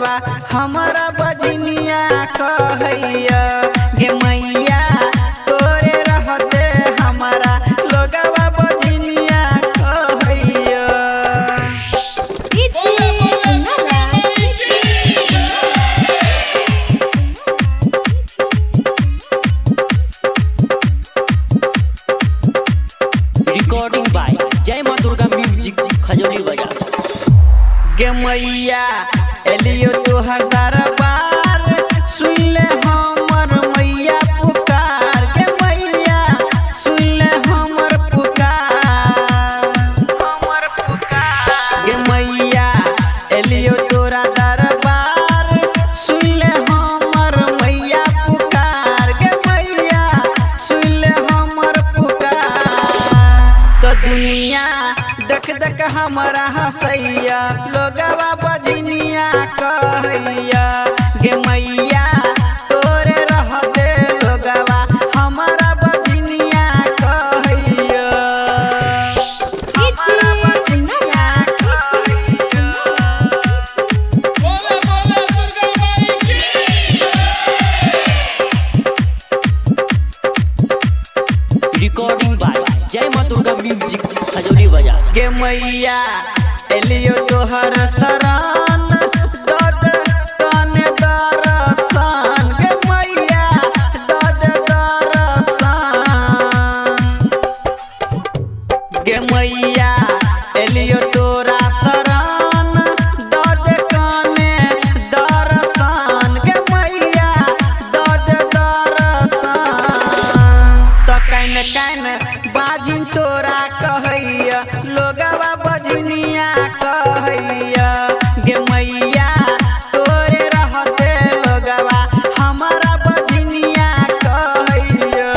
लोगवा हमारा बजनिया कहैया गे मैया तोरे रहते हमारा लोगवा बजनिया कहैया। रिकॉर्डिंग बाय जय मां दुर्गा म्यूजिक खजौली बाजार। गे मैया एलियो तोहर दरबार सुन ले हमर मैया पुकार गे मैया सुन ले हमर पुकार गे मैया एलियो तोरा दरबार सुन ले हमर मैया पुकार गे मैया सुन ले हमर पुकार। तो दुनिया देख देख हमारा हंसैया लोगवा बजनिया कहैया गे मैया तोरे रहते लोगवा हमारा बजनिया कहैया। रिकॉर्डिंग बाय जय मां दुर्गा म्यूजिक खजौली बाजार। गे मैया एलियो तोहर शरण दद तने दरसन गे मैया दद दरसन गे मैया एलियो तोरा शरण दद कने दरसन गे मैया दद दरसन। तो कैन कैन बाजिन तोरा कहैया लोगवा बजनिया कहैया गे मैया तोरे रहते लोगवा हमारा बजनिया कहैया।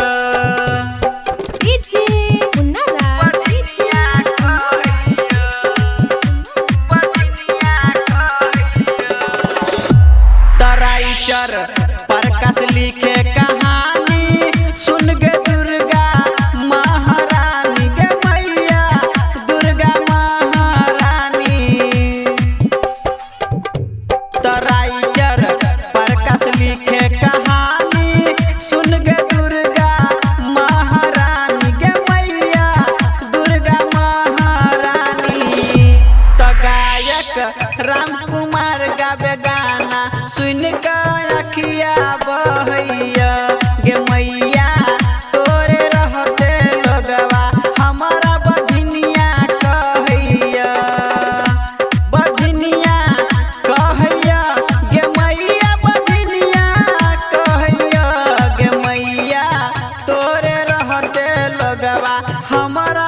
बजनिया कहैया बजनिया कहैया। तो राइटर प्रकाश लिखे कहानी सुन गे दुर्गा महारानी गे मैया दुर्गा महारानी। तो राइटर प्रकाश लिखे कहानी सुन गे दुर्गा महारानी गे मैया दुर्गा महारानी। तो गायक राम कुमार गावे गाना सुन के अखिया बहैया गे मैया तोरे रहते लोगवा हमारा बजनिया कहैया। बजनिया कहैया गे मैया बजनिया कहैया गे मैया तोरे रहते लोगवा हमारा